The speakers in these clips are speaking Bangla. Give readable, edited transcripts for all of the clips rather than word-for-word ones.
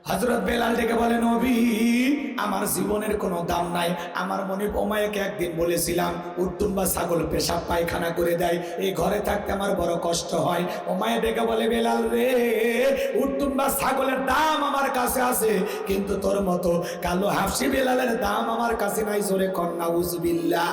হযরত বেলাল ডেকে বলে, নবী আমার জীবনের কোনো দাম নাই। আমার মনে ওমায়াকে একদিন বলেছিলাম উত্তুম বা ছাগল পেশাব পায়খানা করে দেয়, এই ঘরে থাকতে আমার বড় কষ্ট হয়। ওমায়া ডেকে বলে, বেলাল রে, উত্তুম বা ছাগলের দাম আমার কাছে আছে, কিন্তু তোর মতো কালো হাফসি বেলালের দাম আমার কাছে নাই। জোরে কন্যা উজবিল্লাহ।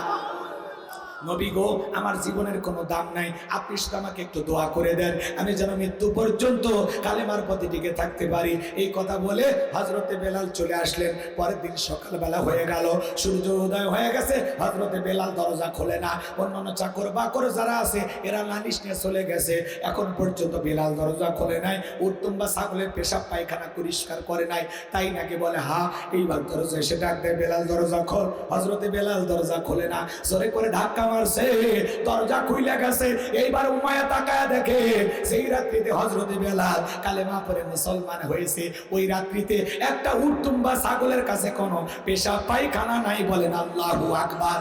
নবী গো, আমার জীবনের কোনো দাম নাই, আপনি শুধু আমাকে একটু দোয়া করে দেন, আমি যেন মৃত্যু পর্যন্ত কালেমার পথে টিকে থাকতে পারি। এই কথা বলে হযরতে বেলাল চলে আসলেন। পরের দিন সকালবেলা হয়ে গেল, সূর্য উদয় হয়ে গেছে, হযরতে বেলাল দরজা খোলে না। অন্যান্য চাকর বাকর যারা আছে এরা নালিশ নিয়ে চলে গেছে, এখন পর্যন্ত বেলাল দরজা খোলে নাই, উত্তম বা ছাগলের পেশাব পায়খানা পরিষ্কার করে নাই। তাই নাকি বলে, হা এইবার দরজা এসে ডাক দেয়, বেলাল দরজা খোল। হযরতে বেলাল দরজা খোলে না, জোরে করে ধাক্কা মারছে, দরজা খুলে গেছে। এইবার উমায়া তাকায় দেখে সেই রাত্রিতে হযরতে বেলাল কালেমা পড়ে মুসলমান হয়েছে। ওই রাত্রিতে একটা উত্তম বা ছাগলের কাছে কোনো পেশাব পায়খানা নাই। বলেন আল্লাহু আকবার।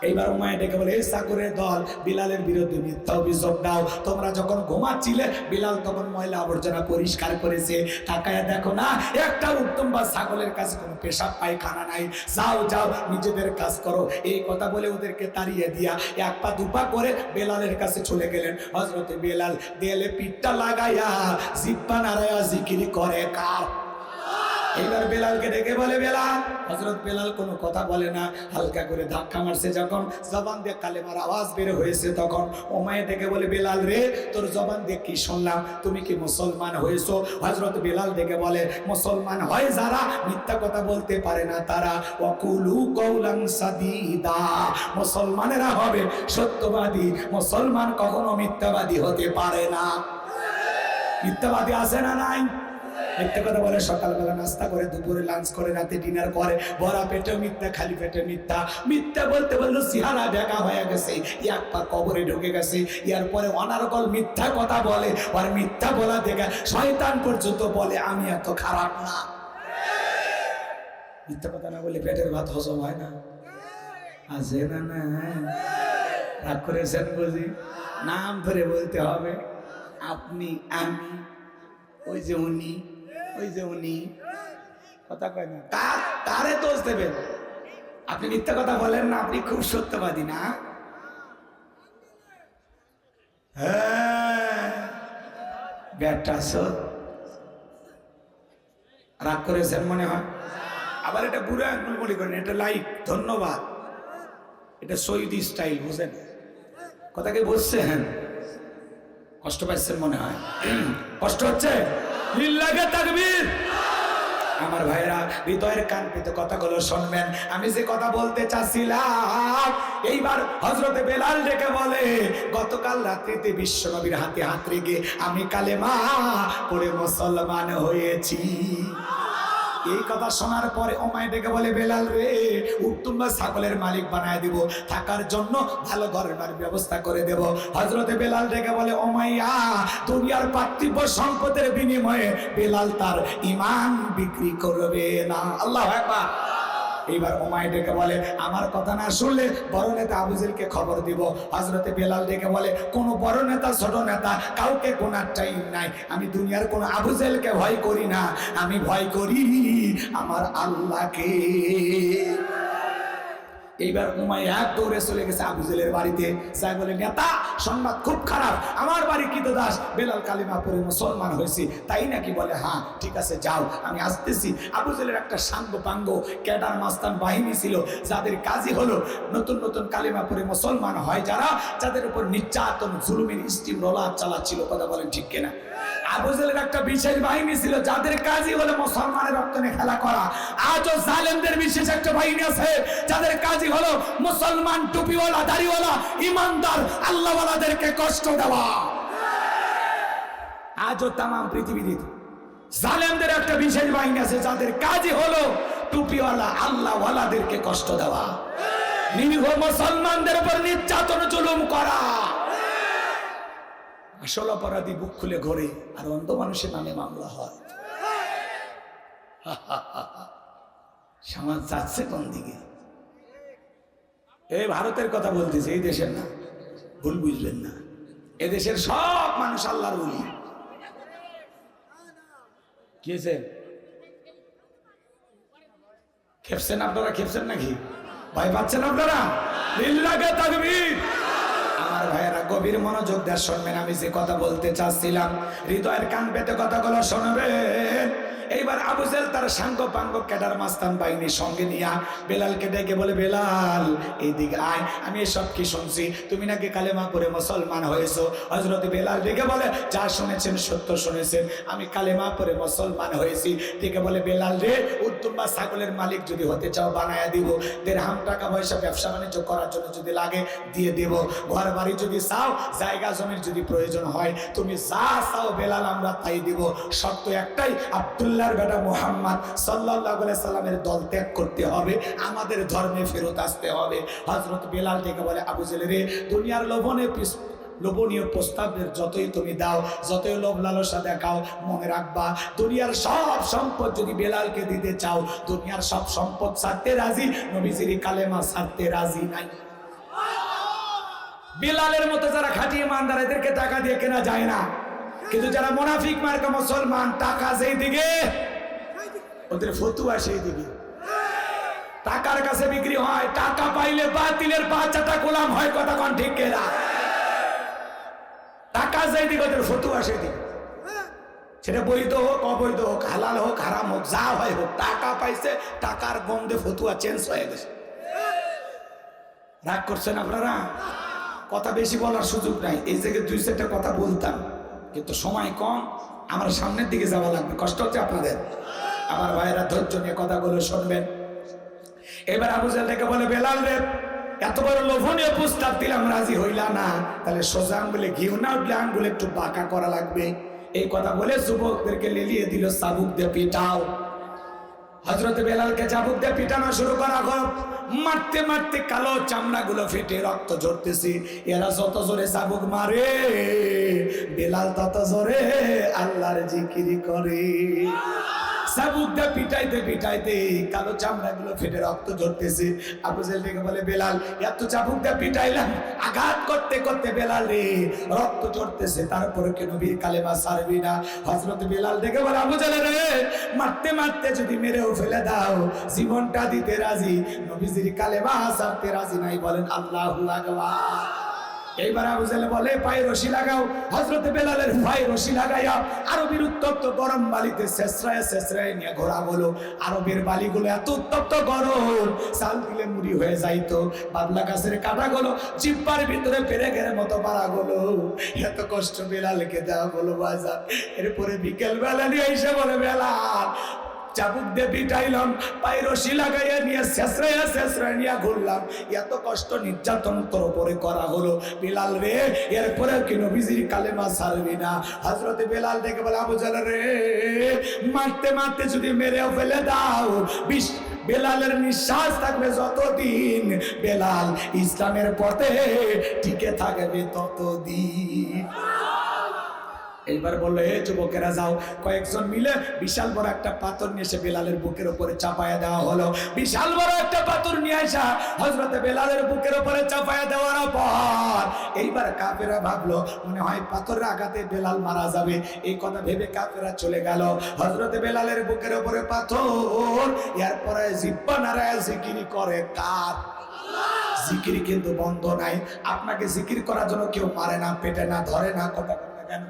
এইবার উমায়া ডেকে বলে, এই চাকরের দল, বিলালের বিরুদ্ধে মিথ্যা অভিযোগ দাও। তোমরা যখন ঘুমাচ্ছিলে বিলাল তখন ময়লা আবর্জনা পরিষ্কার করেছে, তাকায় দেখো না একটা উত্তম বা ছাগলের কাছে কোনো পেশাব পায়খানা নাই। যাও যাও নিজেদের কাজ করো। এই কথা বলে ওদেরকে তাড়িয়ে দিয়া এক পা দুপা করে বেলালের কাছে চলে গেলেন। হযরতে বেলাল দেয়ালে পিঠটা লাগাইয়া জিহ্বা নাড়াইয়া জিকির করে কার। এইবার বেলালকে ডেকে বলে, বেলাল। হযরত বেলাল কোনো কথা বলে না, হালকা করে ধাক্কা মারছে। যখন জবান দিয়ে কালেমার আওয়াজ বের হয়েছে তখন ওমায়া ডেকে বলে, বেলাল রে, তোর জবান দিয়ে কি শুনলাম, তুমি কি মুসলমান হয়েছো? হযরত বেলাল ডেকে বলে, মুসলমান হয় যারা মিথ্যা কথা বলতে পারে না তারা, ওয়াকুলু কওলান সাদীদা, মুসলমানেরা হবে সত্যবাদী, মুসলমান কখনো মিথ্যাবাদী হতে পারে না। মিথ্যাবাদী আছে না নাই? মিথ্যা কথা বলে, সকালবেলা নাস্তা করে, দুপুরে লাঞ্চ করে, রাতে ডিনার করে, ভরা পেটেও মিথ্যা, খালি পেটে মিথ্যা। মিথ্যা বলতে বললো চেহারা ঢাকা হয়ে গেছে, এক পা কবরে ঢুকে গেছে। এরপরে অনারকল মিথ্যা কথা বলে, আর মিথ্যা বলা দেখে শয়তান পর্যন্ত বলে আমি এত খারাপ না। মিথ্যা কথা না বলে পেটের ভাত হজম হয় না, আছে না? না রাগ করেছেন বুঝি? নাম ধরে বলতে হবে, আপনি, আমি, ওই যে উনি, ওই যে উনি, কথা কয় না। কারে দোষ দেবেন? আপনি মিথ্যা কথা বলেন না, আপনি খুব সত্যবাদী না? হ্যাঁ ব্যাটা সৎ। রাগ করেছেন মনে হয়। আবার এটা বুড়ো আঙ্গুল মনে করেন, এটা লাইক, ধন্যবাদ, এটা সৌদি স্টাইল, বুঝেন কথাকে বুঝছেন? কষ্ট পাচ্ছেন মনে হয়, কষ্ট হচ্ছে? লিল্লাহে তাকবীর। আমার ভাইরা হৃদয়ের কান পেতে কথাগুলো শুনবেন। আমি যে কথা বলতে চাচ্ছিলাম, এইবার হযরতে বেলাল ডেকে বলে, গতকাল রাত্রিতে বিশ্বনবীর হাতে হাত রেখে আমি কালেমা পড়ে মুসলমান হয়েছি। এই কথা শোনার পরে ওমায়া ডেকে বলে, বেলাল রে, উত্তম বা ছাগলের মালিক বানায় দিব, থাকার জন্য ভালো ঘরের বাড়ির ব্যবস্থা করে দেব। হযরতে বেলাল ডেকে বলে, ওমাইয়া দুনিয়ার পার্থিব সম্পদের বিনিময়ে বেলাল তার ঈমান বিক্রি করবে না। আল্লাহু আকবার। এইবার ওমায়া ডেকে বলে, আমার কথা না শুনলে বড় নেতা আবু জেহেলকে খবর দিব। হযরতে বেলাল ডেকে বলে, কোন বড় নেতা ছোট নেতা কাউকে কোনার টাইম নাই, আমি দুনিয়ার কোন আবু জেহেলকে ভয় করি না, আমি ভয় করি আমার আল্লাহকে। এইবার উমাইয়া দৌড়ে চলে গেছে আবু জেহেলের বাড়িতে, যাই বলে, নেতা সংবাদ খুব খারাপ, আমার বাড়ি কৃতদাস বেলাল কালিমা পড়ে মুসলমান হয়েছে। তাই নাকি? বলে, হ্যাঁ ঠিক আছে যাও, আমি আসতেছি। আবু জেহেলের একটা সাঙ্গ পাঙ্গ ক্যাডার মাস্তান বাহিনী ছিল, যাদের কাজই হলো নতুন নতুন কালিমা পড়ে মুসলমান হয় যারা, যাদের উপর নির্যাতন জুলুমের স্টিম রোলার চালাচ্ছিল। কথা বলেন ঠিক কিনা? আবু জেহেলের একটা বিশেষ বাহিনী ছিল, যাদের কাজই হলো মুসলমানের রক্ত নিয়ে খেলা করা। আজও জালেমদের বিশেষ একটা বাহিনী আছে, যাদের কাজই হলো মুসলমান টুপিওয়ালা, দাড়িওয়ালা, ইমানদার, আল্লাহওয়ালাদেরকে কষ্ট দেওয়া। আজও তাম পৃথিবীতে জালেমদের একটা বিশেষ বাহিনী আছে, যাদের কাজই হলো টুপিওয়ালা, আল্লাহওয়ালাদেরকে কষ্ট দেওয়া, নিরীহ মুসলমানদের উপর নির্যাতন জুলুম করা। আসল অপরাধী বুক খুলে ঘোরে, আর অন্ধ মানুষের নামে মামলা হয়। সমাজ যাচ্ছে কোন দিকে? এই ভারতের কথা বলতেছে, এই দেশের না, ভুল বুঝবেন না। এদেশের সব মানুষ আল্লাহর ওলি। কি হয়েছে? খেপছেন আপনারা? খেপছেন নাকি? ভয় পাচ্ছেন আপনারা? লিল্লাহে তাকবীর। আমার ভাইয়েরা গভীর মনোযোগ দিয়ে শুনবেন, আমি যে কথা বলতে চাচ্ছিলাম হৃদয়ের কান পেতে কথাগুলো শুনবেন। এইবার আবু জেহেল তার সাঙ্গ পাঙ্গ ক্যাডার মাস্তান বাহিনী সঙ্গে নিয়া বেলালকে ডেকে বলে, বেলাল এইদিকে আয়, আমি এসব কি শুনছি, তুমি নাকি কালেমা পড়ে মুসলমান হয়েছো। হযরত বেলাল ডেকে বলে, যা শুনেছেন সত্য শুনেছেন, আমি কালেমা পড়ে মুসলমান হয়েছি। ডেকে বলে, বেলাল রে, উত্তম বা ছাগলের মালিক যদি হতে চাও বানায়া দিব, দেড়হাম টাকা পয়সা ব্যবসা বাণিজ্য করার জন্য যদি লাগে দিয়ে দেব, ঘর বাড়ি যদি চাও, জায়গা জমির যদি প্রয়োজন হয়, তুমি যা চাও বেলাল আমরা তাই দিব। শর্ত একটাই, আব্দুল্লাহর বেটা মুহাম্মদ সাল্লাল্লাহু আলাইহি সাল্লামের দল ত্যাগ করতে হবে, আমাদের ধর্মে ফেরত আসতে হবে। হযরত বেলাল থেকে বলে, আবু জেহেল রে, দুনিয়ার লোভনীয় প্রস্তাবের যতই তুমি দাও, যতই লোভ লালসা দেখাও, মনে রাখবা দুনিয়ার সব সম্পদ যদি বেলালকে দিতে চাও, দুনিয়ার সব সম্পদ ছাড়তে রাজি, নবীজির কালেমা ছাড়তে রাজি নাই। বেলালের মতো যারা খাঁটি ইমানদার, এদেরকে টাকা দিয়ে কেনা যায় না, কিন্তু যারা মুনাফিক মার্কা মুসলমান, টাকা যেই দিকে ওদের ফতুয়া সেই দিকে। টাকার কাছে বিক্রি হয়, টাকা পাইলে বাতিলের বাচ্চাটা গোলাম হয়, কথা কোন ঠিক কেনা? টাকা যেই দিকে ওদের ফতুয়া সেই দিকে, সেটা বৈধ হোক অবৈধ হোক, হালাল হোক হারাম হোক, যা হয় হোক, টাকা পাইছে, টাকার গন্ধে ফতুয়া চেঞ্জ হয়ে গেছে। রাগ করছেন আপনারা? কথা বেশি বলার সুযোগ নাই, এই জায়গায় দুই চারটা কথা বলতাম, কিন্তু সময় কম, আমার সামনের দিকে যাওয়া লাগবে, কষ্ট হচ্ছে আপনাদের। আমার ভাইয়েরা ধৈর্য নিয়ে কথাগুলো শুনবেন। এবার আবু জেহেল থেকে বলে, বেলাল রে, এত বড় লোভনীয় প্রস্তাব দিলাম, রাজি হইলা না, তাহলে সোজা আঙ্গুলে ঘিউ না উঠলে আঙ্গুলে একটু বাঁকা করা লাগবে। এই কথা বলে যুবকদেরকে লেলিয়ে দিল, চাবুক দিয়ে পিটাও। হযরত বেলালকে চাবুক দিয়ে পিটানো শুরু করা হলো। মারতে মারতে কালো চামড়া গুলো ফেটে রক্ত ঝরতেছে। এরা যত জোরে চাবুক মারে, বেলাল তত জোরে আল্লাহর জিকির করে। চাবুক দিয়ে পিটাইতে পিটাইতে কালো চামড়া গুলো ফেটে রক্ত ঝরতেছে। আবু জেহেল ডেকে বলে, বেলাল, এত চাবুক দিয়ে পিটাইলাম, আঘাত করতে করতে বেলাল রে রক্ত ঝরতেছে, তারপরে কেন নবীর কালেমা ছাড়বি না? হযরত বেলাল ডেকে বলে, আবু জেহেল রে, মারতে মারতে যদি মেরেও ফেলে দাও, জীবনটা দিতে রাজি, নবীজির কালেমা ছাড়তে রাজি নাই। বলেন আল্লাহু আকবার। এইবার আবু জেহেল বলে, পায়ে রশি লাগাও। হযরত বেলালের পায়ে রশি লাগাইয়া আরবের উত্তপ্ত গরম বালিতে ছেঁচড়ায় ছেঁচড়ায় নিয়ে ঘোরা হলো। আরবের বালিগুলো এত উত্তপ্ত গরম, চাল দিলে মুড়ি হয়ে যাইতো। বাবলা গাছের কাঁটাগুলো জিহ্বার ভিতরে পেরেকের মতো পাড়া গেলো। এত কষ্ট বেলালকে দেওয়া বলো বাজার। এরপরে বিকেল বেলা নিয়ে এসে বলে, বেলাল, চাবুক দিয়ে পিটাইলাম, পায়ে রশি লাগাইয়া নিয়ে ছেঁচড়াইয়া ছেঁচড়াইয়া নিয়ে ঘুরলাম, এত কষ্ট নির্যাতন তোর উপরে করা হলো, বেলাল রে, এরপরে কি নবীজির কালেমা ছাড়বি না? হযরত বেলাল দেখে বলে, আবু জেহেল রে, মারতে মারতে যদি মেরেও ফেলে দাও, বেলালের নিঃশ্বাস থাকবে যতদিন, বেলাল ইসলামের পথে টিকে থাকবে ততদিন। এইবার বললো, হে যুবকেরা যাও। কয়েকজন মিলে বিশাল বড় একটা পাথর নিয়ে এসে বেলালের বুকের উপরে চাপায়া দেওয়া হলো। বিশাল বড় একটা পাথর নিয়ে আসা হযরত বেলালের বুকের উপরে চাপায়া দেওয়ার পর এইবার কাফেরা ভাবলো, মনে হয় পাথরের আঘাতে বেলাল মারা যাবে। এই কথা ভেবে কাফেরা চলে গেল। হযরত বেলালের বুকের উপরে পাথর, এরপরে জিহ্বা নাড়ায় জিকির করে কার? জিকির কিন্তু বন্ধ নাই। আপনাকে জিকির করার জন্য কেউ মারে না, পেটে না, ধরে না, কথা বলে কেন?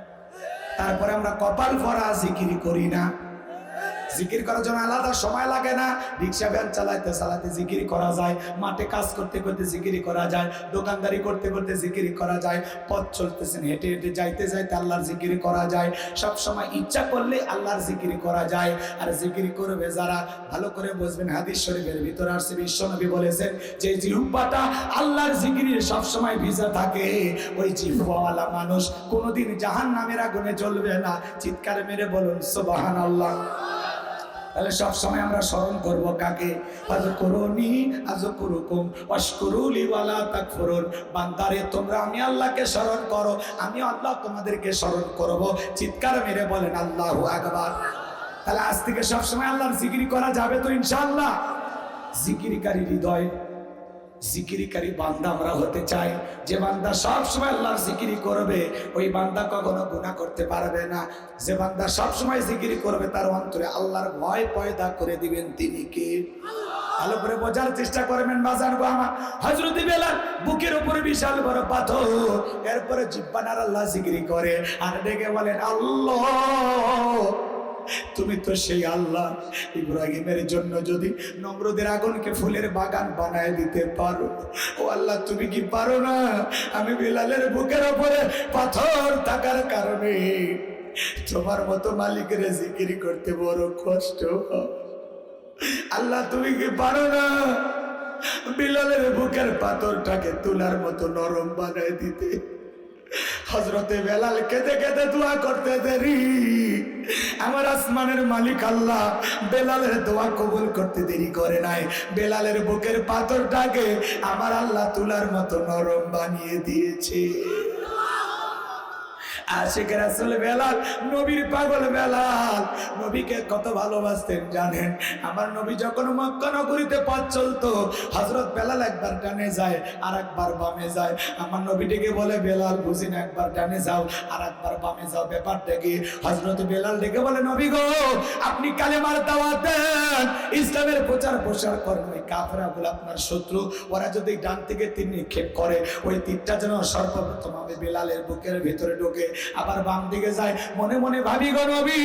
তারপরে আমরা কপাল ভরা জিকির করি না। জিকির করার জন্য আলাদা সময় লাগে না। রিক্সা ভ্যান চালাতে চালাতে জিকির করা যায়, মাঠে কাজ করতে করতে জিকির করা যায়, দোকানদারি করতে করতে জিকির করা যায়, পথ চলতেছেন হেঁটে হেঁটে যাইতে যাইতে আল্লাহর জিকির করা যায়। সব সময় ইচ্ছা করলে আল্লাহর জিকির করা যায়। আর জিকির করবে যারা, ভালো করে বুঝবেন, হাদিস শরীফের ভিতরে আসছে, বিশ্বনবী বলেছেন যে জিহ্বাটা আল্লাহর জিকিরে সব সময় ভিজা থাকে, ওই জিহ্বাওয়ালা মানুষ কোনোদিন জাহান্নামের আগুনে জ্বলবে না। চিৎকার মেরে বলুন সুবহানাল্লাহ। তাহলে সব সময় আমরা স্মরণ করব কাকে? ফাযকুরুনি আযকুরুকুম ওয়াশকুরুলি ওয়ালা তাকফুরুন। বান্দারে, তোমরা আমি আল্লাহকে স্মরণ করো, আমি আল্লাহ তোমাদেরকে স্মরণ করব। চিৎকার মেরে বলেন আল্লাহু আকবার। তাহলে আজ থেকে সব সময় আল্লাহর জিকির করা যাবে তো ইনশাআল্লাহ? জিকিরকারী হৃদয় জিকিরকারী বান্দা আমরা হতে চাই। যে বান্দা সব সময় আল্লাহর জিকির করবে ওই বান্দা কখনো গুনাহ করতে পারবে না। যে বান্দা সব সময় জিকির করবে তার অন্তরে আল্লাহর ভয় পয়দা করে দিবেন তিনি কে? ভালো করে বোঝার চেষ্টা করবেন বাজার গো আমার। হযরত বেলাল বুকের উপরে বিশাল বড় পাথর, এরপরে জিহ্বা নাড়া আল্লাহ জিকির করে আর ডেকে বলেন আল্লাহ, তুমি তো সেই আল্লাহ ইব্রাহিমের জন্য যদি নমরুদের আগুনকে ফুলের বাগান বানায় দিতে পারো, ও আল্লাহ তুমি কি পারো না? আমি বেলালের বুকের উপরে পাথর থাকার কারণে তোমার মতো মালিকের জিকির করতে বড় কষ্ট হয়। আল্লাহ তুমি কি পারো না বেলালের বুকের পাথরটাকে তুলার মতো নরম বানায় দিতে? হযরতে বেলাল কেঁদে কেঁদে দোয়া করতে দেরি, আমার আসমানের মালিক আল্লাহ বেলালের দোয়া কবুল করতে দেরি করে নাই। বেলালের বুকের পাথরটাকে আমার আল্লাহ তুলার মতো নরম বানিয়ে দিয়েছে। আশিক রাসূল বেলাল, নবীর পাগল বেলাল, নবীকে কত ভালোবাসতেন জানেন? আমার নবী যখন মক্কা নগরীতে পথ চলতো, হযরত বেলাল একবার ডানে যায় আর একবার বামে যায়। আমার নবী ডেকে বলে বেলাল বুঝি না, একবার ডানে যাও আর একবার বামে যাও। ব্যাপারটা কি? হযরত বেলাল ডেকে বলে নবী গো, আপনি কালেমার দাওয়াত দেন, ইসলামের প্রচার প্রসার করেন, ওই কাফেরগুলো আপনার শত্রু, ওরা যদি ডান থেকে তীর নিক্ষেপ করে ওই তীরটা যেন সর্বপ্রথম আমি বেলালের বুকের ভিতরে ঢোকে, আবার বাম দিকে যায়। মনে মনে ভাবি গো নবী,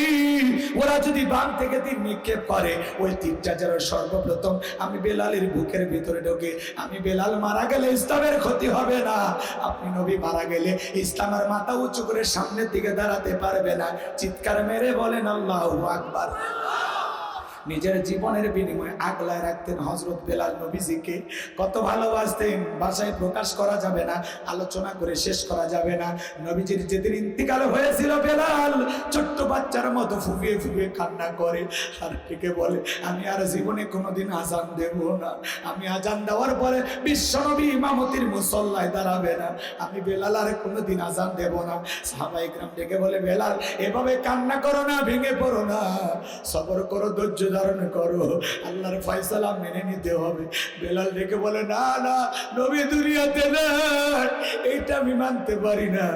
ওরা যদি বাম থেকে তীর নিক্ষেপ করে ওই তীরটা যেন সর্বপ্রথম আমি বেলালের বুকের ভিতরে ঢোকে। আমি বেলাল মারা গেলে ইসলামের ক্ষতি হবে না, আপনি নবী মারা গেলে ইসলামের মাথা উঁচু করে সামনের দিকে দাঁড়াতে পারবে না। চিৎকার মেরে বলেন আল্লাহু আকবার। নিজের জীবনের বিনিময়ে আগলায় রাখতেন হযরত বেলাল নবীজিকে, কত ভালোবাসতেন ভাষায় প্রকাশ করা যাবে না, আলোচনা করে শেষ করা যাবে না। নবীজির যেদিন ইন্তিকাল হয়েছিল বেলাল ছোট্ট বাচ্চার মতো ফুঁপিয়ে ফুঁপিয়ে কান্না করে আর ডেকে বলে আমি আর জীবনে কোনোদিন আজান দেব না, আমি আজান দেওয়ার পরে বিশ্বনবী ইমামতির মুসল্লায় দাঁড়াবে না, আমি বেলাল আর কোনোদিন আজান দেব না। সাহাবায়ে কেরাম ডেকে বলে বেলাল এভাবে কান্না করো না, ভেঙে পড়ো না, সবর করো, ধৈর্য ধারণ করো, আল্লাহর ফয়সালা মেনে নিতে হবে। বেলাল ডেকে বলে না না, নবী দুনিয়াতে না, এইটা আমি মানতে পারি না,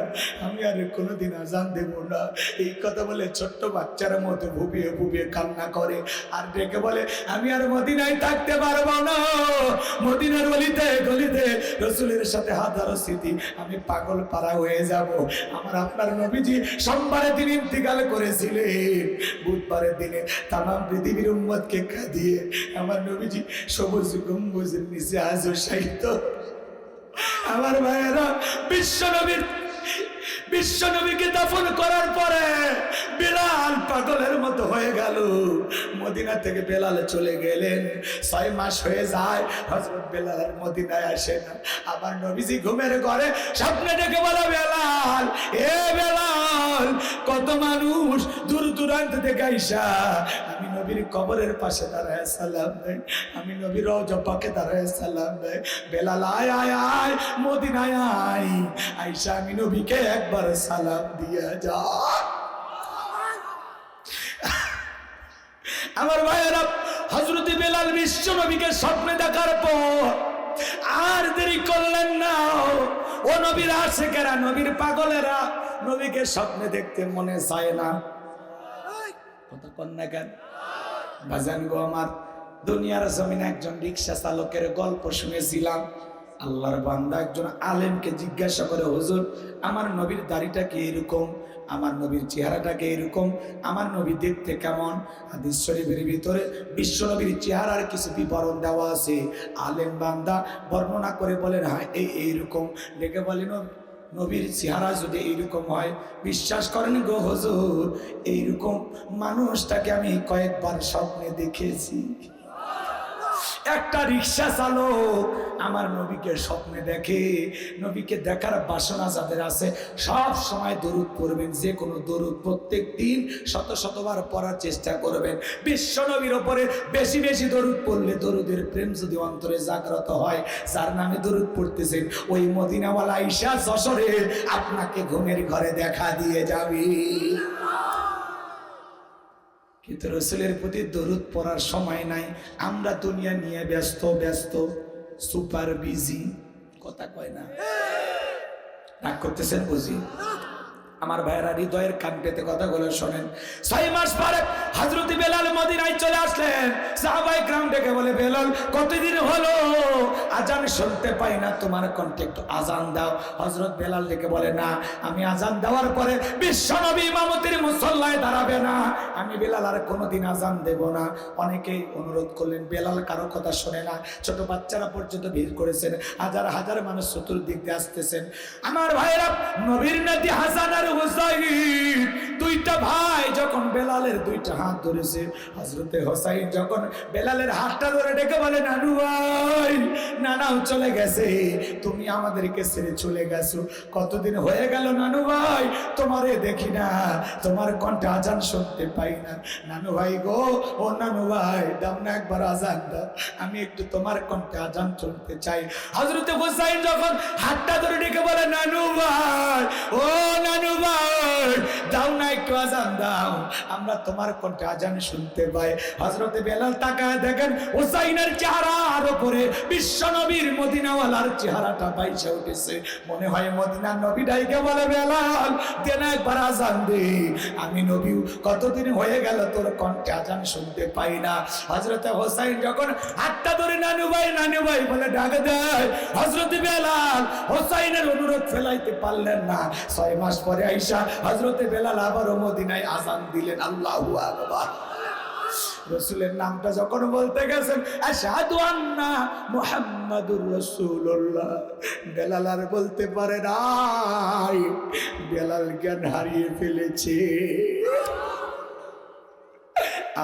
আমি আর কোনোদিন আজান দেব না। এই কথা বলে ছোট্ট বাচ্চার মতো ভুবিয়ে ভুবিয়ে কান্না করে আর ডেকে বলে আমি আর মদিনায় থাকতে পারবো না, মদিনার গলিতে গলিতে রাসূলের সাথে হাজারো স্মৃতি, আমি পাগল পারা হয়ে যাব। আমার আপনার নবীজি সোমবারে দিন ইন্তিকাল করেছিলেন, বুধবারের দিনে তামাম পৃথিবীর উম্মতকে কাঁদিয়ে আমার নবীজি সবুজ গম্বুজের নিচে আজও শায়িত। আমার ভাইয়েরা, বিশ্বনবীকে দাফন করার পরে বেলাল পাগলের মতো হয়ে গেল। মদিনা থেকে বেলাল চলে গেলেন, 6 মাস হয়ে যায় হযরত বেলাল আর মদিনায় আসে না। আবার নবীজি ঘুমের ঘরে স্বপ্নে ডেকে বলে বেলাল, এ বেলাল, কত মানুষ দূর দূরান্ত থেকে আইসা আমি নবীর কবরের পাশে দাঁড়ায় সালাম দেয়, আমি নবীর রওজা পাকে দাঁড়ায় সালাম দেয়। বেলাল আয় আয় আয়, মদিনায় আয়, আইসা আমি নবীকে একবার সালাম দিয়ে যা। আমার ভাইয়েরা, হযরত বেলাল বিশ্ব নবীকে স্বপ্নে দেখার পর আর দেরি করলেন না। ও নবীর আশিকেরা, নবীর পাগলেরা, নবীকে স্বপ্নে দেখতে মনে চায় না। কথা কন না কেন বাজান গো আমার? দুনিয়ার জমিনে একজন রিক্সা চালকের গল্প শুনেছিলাম। আল্লাহর বান্দা একজন আলেমকে জিজ্ঞাসা করে হুজুর আমার নবীর দাড়িটা কি এরকম, আমার নবীর চেহারাটা কি এরকম, আমার নবী দেখতে কেমন? হাদিস শরীফের ভিতরে বিশ্ব নবীর চেহারার কিছু বিবরণ দেওয়া আছে। আলেম বান্দা বর্ণনা করে বলেন হ্যাঁ এইরকম। ডেকে বলেন নবীর চেহারা যদি এইরকম হয়, বিশ্বাস করেন গো হুজুর এইরকম মানুষটাকে আমি কয়েকবার স্বপ্নে দেখেছি। একটা রিক্সা চালক আমার নবীকে স্বপ্নে দেখে। নবীকে দেখার বাসনা যাদের আছে সব সময় দরুদ পড়বেন, যে কোনো দরুদ প্রত্যেক দিন শত শতবার পড়ার চেষ্টা করবেন। বিশ্ব নবীর ওপরে বেশি বেশি দরুদ পড়লে দরুদের প্রেম যদি অন্তরে জাগ্রত হয়, যার নামে দরুদ পড়তেছেন ওই মদিনাওয়ালা আয়েশা যশোরে আপনাকে ঘুমের ঘরে দেখা দিয়ে যাবে। কিন্তু রাসূলের প্রতি দরুদ পড়ার সময় নাই, আমরা দুনিয়া নিয়ে ব্যস্ত। সুপার বিজি, কথা কয় না, রাগ করতেছেন বুঝি। আমার ভাইয়েরা হৃদয়ের কান পেতে কথাগুলো শোনেন। 6 মাস পরে হযরত বেলাল মদিনায় চলে আসলেন। সাহাবায়ে کرام ডেকে বলে, বেলাল কতদিন হলো আজান শুনতে পাই না, তোমার কণ্ঠে একটু আজান দাও। হযরত বেলাল ডেকে বলে, না, আমি আজান দেওয়ার পরে বিশ্বনবী ইমামতির মুসল্লায় দাঁড়াবে না, আমি বেলাল আর কোনোদিন আজান দেব না। অনেকেই অনুরোধ করলেন, বেলাল কারো কথা শোনে না, ছোট বাচ্চারা পর্যন্ত ভিড় করেছেন, হাজার হাজার মানুষ চতুর্দিক দিয়ে আসতেছেন। আমার ভাইয়েরা, নবীর নাতি হাসান আর হুসাইন দুইটা ভাই যখন বেলালের দুইটা হাত ধরেছে, হযরতে হোসাইন যখন বেলালের হাতটা ধরে ডেকে বলে, নানু ভাই, নানাও চলে গেছে, তুমি আমাদেরকে ছেড়ে চলে গেছো, কতদিন হয়ে গেল নানু ভাই, তোমারে দেখি না, তোমার কণ্ঠে আজান শুনতে পাই না। নানু ভাই গো, ও নানু ভাই, দাও না একবার আজান দাও, আমি একটু তোমার কণ্ঠে আজান শুনতে চাই। হযরতে হোসাইন যখন হাতটা ধরে ডেকে বলে, নানু ভাই, ও নানু ভাই, দাও না একটু আজান দাও, আমরা তোমার কণ্ঠে আজান শুনতে পাই। হযরতে বেলাল তাকায় দেখেন হোসাইনের চেহারার উপরে বিশ্বনবীর মদিনাওয়ালার চেহারাটা বাইসে উঠেছে। মনে হয় মদিনার নবী ডাইকে বলে, বেলাল দে না একবার আজান দে, আমি নবী কতদিন হয়ে গেল তোর কণ্ঠে আজান শুনতে পাই না। হযরতে হোসাইন যখন হাতটা ধরে নানু ভাই বলে ডাক দেয়, হযরতে বেলাল হোসাইনের অনুরোধ ফেলাইতে পারলেন না। 6 মাস পরে আইসা হযরতে বেলাল আবারও মদিনায় আজান দিলেন। আল্লাহু আকবার। রাসূলের নামটা যখন বলতে গেছেন, আশহাদু আন্না মুহাম্মাদুর রাসূলুল্লাহ, বেলাল আর বলতে পারে নাই, বেলাল জ্ঞান হারিয়ে ফেলেছে।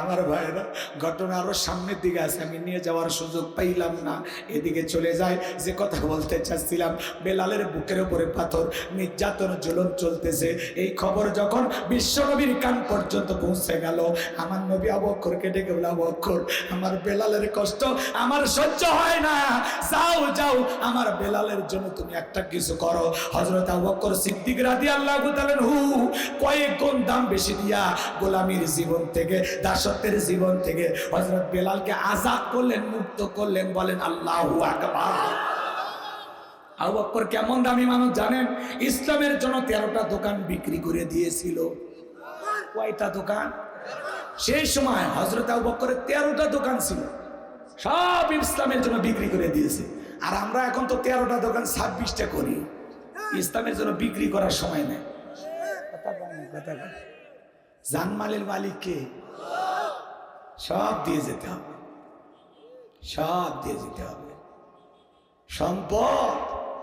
আমার ভাইরা, ঘটনা আরো সামনের দিকে আছে, আমি নিয়ে যাওয়ার সুযোগ পাইলাম না, এদিকে চলে যায়। যে কথা বলতে চাচ্ছিলাম, বেলালের বুকের উপরে পাথর, নির্যাতন জুলুম চলতেছে। এই খবর যখন বিশ্বনবীর কান পর্যন্ত পৌঁছে গেল, আমার নবী আবু বকরকে ডেকে বলে, আবু বকর, আমার বেলালের কষ্ট আমার সহ্য হয় না, যাও আমার বেলালের জন্য তুমি একটা কিছু করো। হযরত আবু বকর সিদ্দিক রাদিয়াল্লাহু তাআলা কয়েক গুণ দাম বেশি দিয়া গোলামীর জীবন থেকে, দাসত্বের জীবন থেকে হযরত বেলালকে আজাদ করলেন, মুক্ত করলেন। বলেন আল্লাহু আকবার। আবু বকর কেমন দামি মানুষ জানেন? ইসলামের জন্য 13টা দোকান বিক্রি করে দিয়েছিল। কয়টা দোকান? সেই সময় হযরত আবু বকরের 13টা দোকান ছিল, সব ইসলামের জন্য বিক্রি করে দিয়েছে। আর আমরা এখন তো 13টা দোকান 26টা করি, ইসলামের জন্য বিক্রি করার সময় নেই। কথা জানমালের মালিক কে? সব দিয়ে যেতে হবে, সব দিয়ে যেতে হবে। সম্পদ,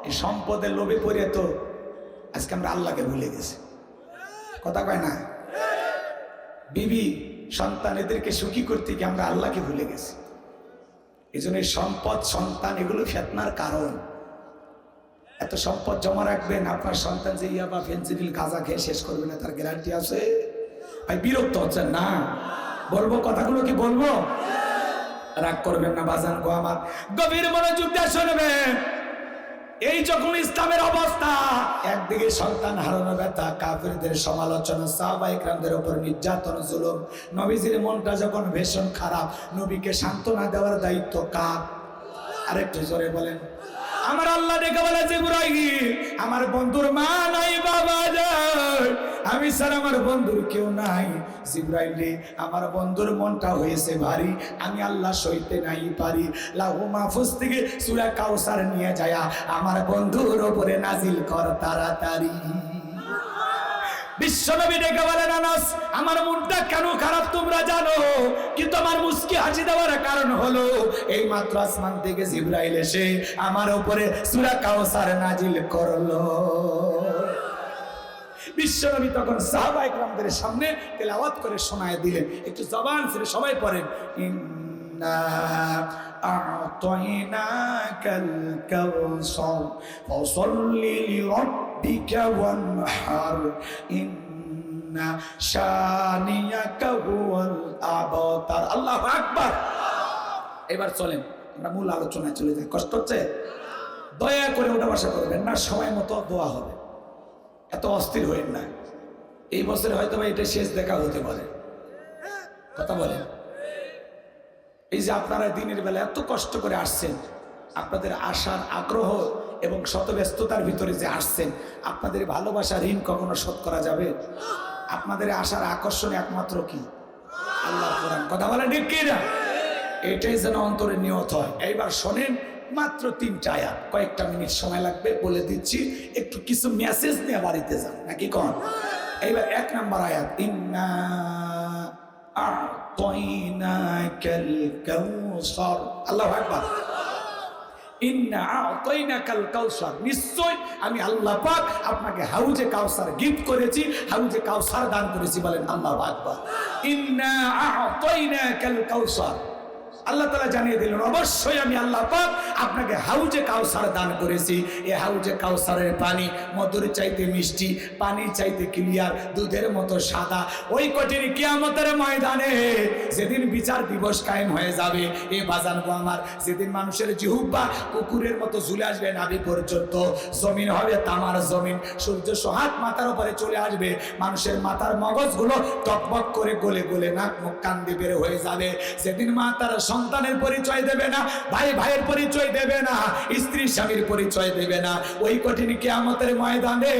এই সম্পদের লোভে পড়ে তো আজকে আমরা আল্লাহকে ভুলে গেছি। কথা কয় না? বিবি সন্তান এদেরকে সুখী করতে গিয়ে আমরা আল্লাহকে ভুলে গেছি। এই জন্য সম্পদ, সন্তান এগুলো ফিতনার কারণ। এত সম্পদ জমা রাখবেন, আপনার সন্তান যে ইয়াবা ফেন্সিডিল গাঁজা খেয়ে শেষ করবে না তার গ্যারান্টি আছে? ভাই বিরক্ত হচ্ছেন না? বলবো কথাগুলো কি বলবো? রাগ করবেন না বাজান গো আমার, গভীর মনোযোগ দিয়ে শুনবেন। এই যখন ইসলামের অবস্থা, একদিকে সন্তান হারানো ব্যথা, কাফিরদের সমালোচনা, সাহাবায়ে কেরামদের উপর নির্যাতন জুলুম, নবীজির মনটা যখন ভীষণ খারাপ, নবীকে সান্ত্বনা দেওয়ার দায়িত্ব কার? আরেকটু জোরে বলেন। আমার আল্লাহ ডেকে বলে, জিবরাইল আমার বন্ধুর মা নাই, বাবা নাই, আমি স্যার আমার বন্ধুর কেউ নাই। জিবরাইল রে, আমার বন্ধুর মনটা হয়েছে ভারী, আমি আল্লাহ সইতে নাই পারি। লাহু মাহফুজ থেকে সূরা কাউসার নিয়ে যায় আমার বন্ধুর উপরে নাজিল কর তাড়াতাড়ি। বিশ্বনবী ডেকে বলেন, আনাস আমার মনটা কেন খারাপ তোমরা জানো, কিন্তু আমার মুস্কি হাসি দেওয়ার কারণ হলো এই মাত্র আসমান থেকে জিবরাইল এসে আমার উপরে সূরা কাউসার নাজিল করলো। বিশ্বনবী তখন সাহাবায়ে কেরামদের সামনে তেলাওয়াত করে শোনায় দিলেন। একটু জবান ছেড়ে সবাই পড়েন, ইন্না আ'তাইনাকাল কাউসার ফাসাল্লি লিরাব্বিকা ওয়ানহার ইন্না শানিয়াকা হুয়াল আবতার। আল্লাহু আকবার। এবার চলেন আমরা মূল আলোচনায় চলে যাই। কষ্ট হচ্ছে? দয়া করে ওটা বাসা করবেন না, সময় মতো দোয়া হবে, এত অস্থির হইেন না। এই বছরে হয়তো বা এটা শেষ দেখা হতে পারে। কথা বলেন। এই যে আপনারা দিনের বেলা এত কষ্ট করে আসছেন, আপনাদের আশার আগ্রহ এবং শত ব্যস্ততার ভিতরে যে আসছেন, আপনাদের ভালোবাসা ঋণ কখনো শোধ করা যাবে? আপনাদের আশার আকর্ষণ একমাত্র কি? আল্লাহর কোরআন। কথা বলেন ঠিক কি না? এটাই যেন অন্তরে নিয়ত হয়। এইবার শোনেন, মাত্র 3টা আয়াত, কয়েকটা মিনিট সময় লাগবে, বলে দিচ্ছি। একটু কিছু মেসেজ নিয়ে বাড়িতে যান নাকি কোন? এইবার 1 নম্বর আয়াত, ইন্না আ'তাইনাকাল কাউসার। আল্লাহু আকবার। ইন্না আ'তাইনাকাল কাউসার, নিশ্চয় আমি আল্লাহ পাক আপনাকে হাউজে কাউসার গিফট করেছি, হাউজে কাউসার দান করেছি। বলেন আল্লাহু আকবার। ইন্না আ'তাইনাকাল কাউসার, আল্লাহ তাআলা জানিয়ে দিলেন অবশ্যই আমি আল্লাহ পাক আপনাকে হাউজে কাউসার দান করেছি। এই হাউজে কাউসারের পানি মধুর চাইতে মিষ্টি, পানি চাইতে ক্লিয়ার, দুধের মতো সাদা। ওই কঠিন কিয়ামতের ময়দানে যেদিন বিচার দিবস কায়েম হয়ে যাবে, এ বাজানগো আমার, যেদিন মানুষের জিহ্বা কুকুরের মতো ঝুলে আসবে নাভি পর্যন্ত, জমিন হবে তামার জমিন, সূর্য সোহাগ মাথার উপরে চলে আসবে, মানুষের মাথার মগজগুলো টকবক করে গলে গলে নাক মুখ কান দিয়ে বের হয়ে যাবে। যেদিন মা তার সন্তানের পরিচয় দেবে না, ভাই ভাইয়ের পরিচয় দেবে না, স্ত্রী স্বামীর পরিচয় দেবে না, ওই কঠিন কিয়ামতের ময়দানে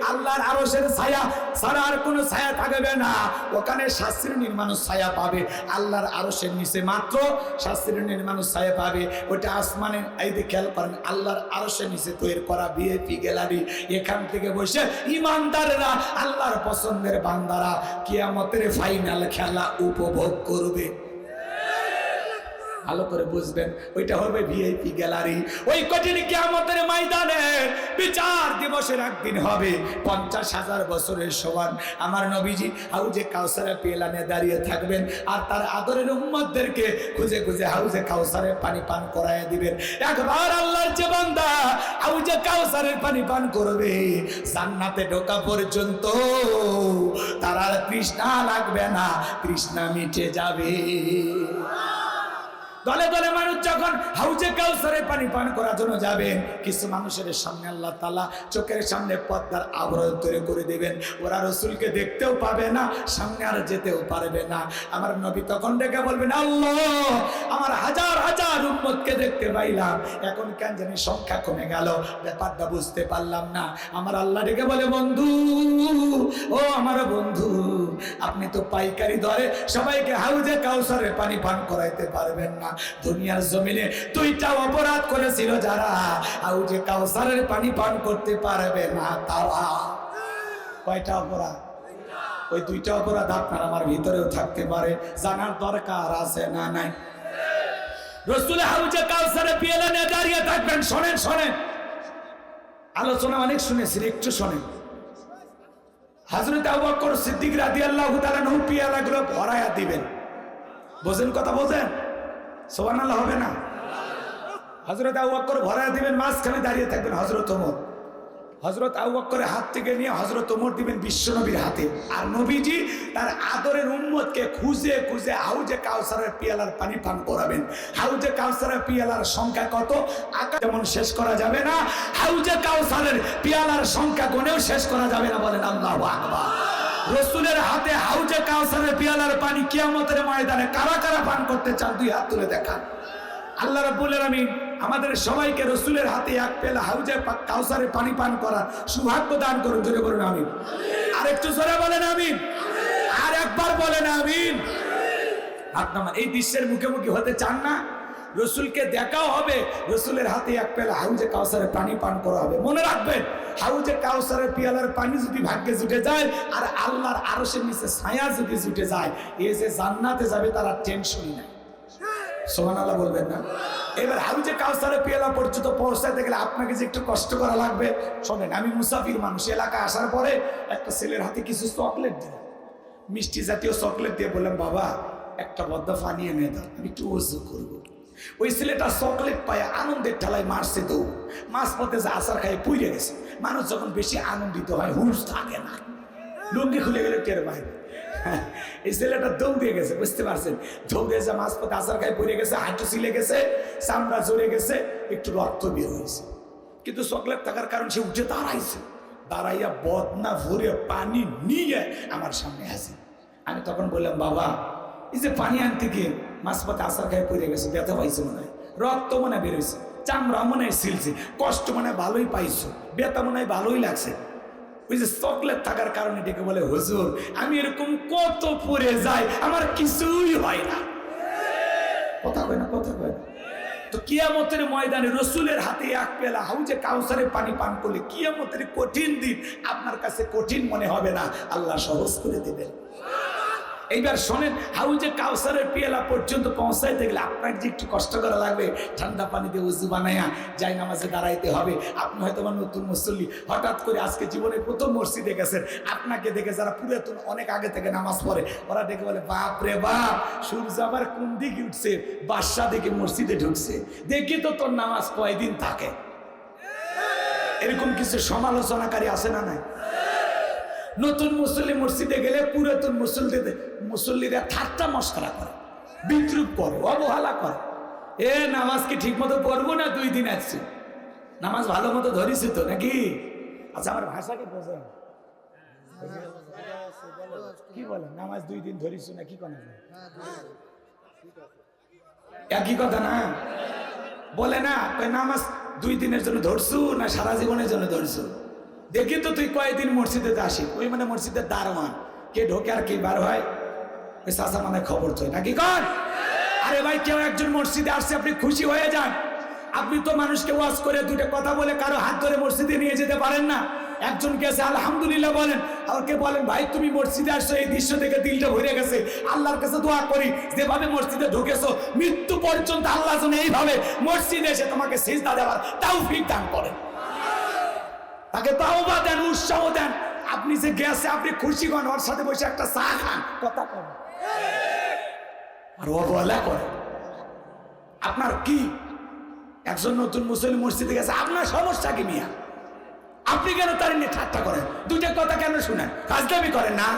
আল্লাহর আরশের ছায়া ছাড়া আর কোনো ছায়া থাকবে না। ওখানে শাস্ত্রীর মানুষ ছায়া পাবে, আল্লাহর আরশের নিচে মাত্র শাস্ত্রীর মানুষ ছায়া পাবে। ওটা আসমানে, এই যে খেয়াল করেন, আল্লাহর আরশের নিচে তৈরি করা ভিআইপি গ্যালারি, এখান থেকে বসে ইমানদাররা, আল্লাহর পছন্দের বান্দারা কিয়ামতের ফাইনাল খেলা উপভোগ করবে। ভালো করে বুঝবেন, ওইটা হবে ভিআইপি গ্যালারি। ওই কঠিন কিয়ামতের ময়দানে বিচার দিবসের একদিন হবে 50,000 বছরের সমান। আমার নবীজি হাউজে কাউসারের পেলানে দাঁড়িয়ে থাকবেন, আর তার আদরের উম্মতদেরকে খুঁজে খুঁজে হাউজে কাউসারের পানি পান করায় দিবেন। একবার আল্লাহর যে বান্দা হাউজে কাউসারের পানি পান করবে, জান্নাতে ঢোকা পর্যন্ত তার আর তৃষ্ণা লাগবে না, তৃষ্ণা মিটে যাবে। দলে দলে মানুষ যখন হাউজে কাউসারের পানি পান করার জন্য যাবেন, কিছু মানুষের সামনে আল্লাহ তাআলা চোখের সামনে পর্দার আবরণ তৈরি করে দেবেন। ওরা রসুলকে দেখতেও পাবে না, সামনে আর যেতেও পারবে না। আমার নবী তখন ডেকে বলবেন, আল্লাহ, আমার হাজার হাজার উম্মতকে দেখতে পাইলাম, এখন কেন জানি সংখ্যা কমে গেল, ব্যাপারটা বুঝতে পারলাম না। আমার আল্লাহ ডেকে বলে, বন্ধু, ও আমার বন্ধু, আপনি তো পাইকারি দরে সবাইকে হাউজে কাউসারের পানি পান করাইতে পারবেন না। দুনিয়ার জমিনে 2টা অপরাধ করেছিল যারা, হাউজে কাউসারের পানি পান করতে পারবে না তারা। কয়টা অপরাধ? ওই 2টা অপরাধ আপনার আমার ভিতরেও থাকতে পারে, জানার দরকার আছে না নাই? রাসূল হাউজে কাউসারে পিয়ালানে দাঁড়িয়ে থাকবেন। শোনেন শোনেন, আলোচনা অনেক শুনেছি, একটু শোনেন। হযরত আবু বকর সিদ্দিক রাদিয়াল্লাহু তাআলা নূর পিয়ালাগুলো ভরায়া দিবেন। বোঝেন কথা? বোঝেন? সুবহানাল্লাহ হবে না? হযরত আবু বকর ভরায়া দিবেন, মাঝখানে দাঁড়িয়ে থাকবেন হযরত ওমর। হযরত আবু বকরের হাত থেকে নিয়ে হযরত ওমর দিবেন বিশ্বনবীর হাতে। আর নবীজি তার আদরের উম্মতকে খুঁজে খুঁজে হাউজে কাউসারের পিয়ালার পানি পান করাবেন। হাউজে কাউসারের পিয়ালার সংখ্যা কত? আকাশ যেমন শেষ করা যাবে না, হাউজে কাউসারের পিয়ালার সংখ্যা গুনেও শেষ করা যাবে না। বলেন আল্লাহু আকবার। রাসূলের হাতে হাউজে কাউসারের পিয়ালার পানি কিয়ামতের ময়দানে কারা কারা পান করতে চান? 2 হাত তুলে দেখান। আল্লাহ রাব্বুল আলামিন আমাদের সবাইকে রাসূলের হাতে এক পেলা হাউজে কাউসারের পানি পান করার সৌভাগ্য দান করুন। জোরে বলুন আমিন। আরেকটু জোরে বলেন আমিন। আর একবার বলেন আমিন। আপনারা এই দৃশ্যের মুখোমুখি হতে চান না? রসুলকে দেখাও হবে, রসুলের হাতে এক পেলা হাউজে কাউসারের পানি পান করা হবে। মনে রাখবেন, হাউজে কাউসারের পিয়ালার পানি যদি ভাগ্যে জুটে যায় আর আল্লাহর আরশের নিচে ছায়া যদি জুটে যায়, এই যে জান্নাতে যাবে তারা টেনশনই নাই। সুবহানাল্লাহ বলবেন না? এবার হাউজে কাউসারের পিয়ালা পর্যন্ত পৌঁছাতে গেলে আপনাকে যে একটু কষ্ট করা লাগবে। শোনেন, আমি মুসাফির মানুষ, এলাকায় আসার পরে একটা ছেলের হাতে কিছু চকলেট দিলাম, মিষ্টি জাতীয় চকলেট দিয়ে বললাম, বাবা একটা বদ্ধ পানি এনে দাও, আমি একটু ওযু করবো। ওই ছেলেটা চকলেট পায় আনন্দের ঠেলায় মারছে, তো মাছ পথে যে আচার খাই পুড়ে গেছে। মানুষ যখন বেশি আনন্দিত হয় হুঁশ থাকে না, লুঙ্গি খুলে গেলে টের বাইরে। এই ছেলেটা দৌড়ে গেছে, বুঝতে পারছেন? দৌড়ে যে মাছ পথে আচার খাই পড়ে গেছে, হাঁটু ছিলে গেছে, চামড়া জড়ে গেছে, একটু রক্ত বের হয়েছে। কিন্তু চকলেট থাকার কারণ সে উঠে দাঁড়াইছে, দাঁড়াইয়া বদনা ভরে পানি নিয়ে আমার সামনে আসে। আমি তখন বললাম, বাবা এই যে পানি আনতে গিয়ে মাছ পথে আচার খাই পড়ে গেছে, ব্যথা পাইছে মনে হয়, রক্ত মনে বেরোইছে, চামড়া মনে হয় ছিলছে, কষ্ট মনে হয় ভালোই পাইছো, ব্যথা মনে হয় ভালোই লাগছে। ওই যে চকলেট থাকার কারণে ডেকে বলে হুজুর আমি এরকম কত পড়ে যাই, আমার কিছুই হয় না। কথা কয় না, কথা কয় না। তো কিয়ামতের ময়দানে রসুলের হাতে এক পেলা হাউজে কাউসারের পানি পান করলে কিয়ামতের কঠিন দিন আপনার কাছে কঠিন মনে হবে না, আল্লাহ সহজ করে দেবেন। এইবার শোনেন, হাউজে কাউসারের পেয়ালা পর্যন্ত পৌঁছাইতে গেলে আপনার যে একটু কষ্ট করা লাগবে, ঠান্ডা পানি দিয়ে উজু বানায়া যাই নামাজে দাঁড়াইতে হবে। আপনি হয়তো আমার নতুন মুসল্লি, হঠাৎ করে আজকে জীবনের প্রথম মসজিদে গেছেন, আপনাকে দেখে যারা পুরাতন অনেক আগে থেকে নামাজ পড়ে ওরা দেখে বলে বাপ রে বাপ, সূর্য আবার কোন দিকে উঠছে, বাদশা দেখে মসজিদে ঢুকছে, দেখি তো তোর নামাজ কয়দিন থাকে। এরকম কিছু সমালোচনাকারী আছে না নাই? নতুন মুসল্লি মসজিদে গেলে পুরাতন মুসল্লিরা ঠাট্টা মস্করা করে, বিদ্রুপ করে, অবহেলা করে। এ নামাজ কি ঠিক মতো পড়বো না, 2 দিন আসছি, নামাজ ভালো মতো ধরিছি তো নাকি? আচ্ছা আমার ভাষাকে বোঝেন, কি বলেন? নামাজ 2 দিন ধরিছো না কি কথা? একই কথা না? বলে না নামাজ 2 দিনের জন্য ধরছু না সারা জীবনের জন্য ধরছু? দেখি তো তুই কয়েকদিন মসজিদে আসি, ওই মানে মসজিদের দারোয়ান, কে ঢোকে আর কে বার হয়, ওই চাচা মানে খবর তো নাকি কর। আরে ভাই কেউ একজন মসজিদে আসছে, আপনি খুশি হয়ে যান। আপনি তো মানুষকে ওয়াজ করে 2টা কথা বলে কারো হাত ধরে মসজিদে নিয়ে যেতে পারেন না। একজন গেছে আলহামদুলিল্লাহ বলেন, আর কে বলেন ভাই তুমি মসজিদে আসছো, এই দৃশ্য দেখে দিলটা ভরে গেছে, আল্লাহর কাছে দোয়া করি যেভাবে মসজিদে ঢুকেছো মৃত্যু পর্যন্ত আল্লাহ যেন এইভাবে মসজিদে এসে তোমাকে সিজদা দেওয়ার তৌফিক দান করেন। তাকে তাওবা দেন, উৎসাহ দেন। আপনি যে গেছে আপনি খুশি হন, ওর সাথে বসে একটা চা খান, কথা করেন আর অবহেলা করে। আপনার কি? একজন নতুন মুসলিম মসজিদে গেছে, আপনার সমস্যা কি মিয়া? আপনি কেন তার নিয়ে ঠাট্টা করেন? 2টা কথা কেন শুনেন? ফাজলামি করেন না,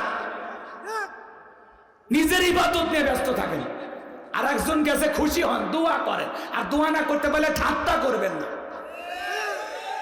নিজের ইবাদত নিয়ে ব্যস্ত থাকেন। আর একজন গেছে খুশি হন, দোয়া করেন, আর দোয়া না করতে পারলে ঠাট্টা করবেন না।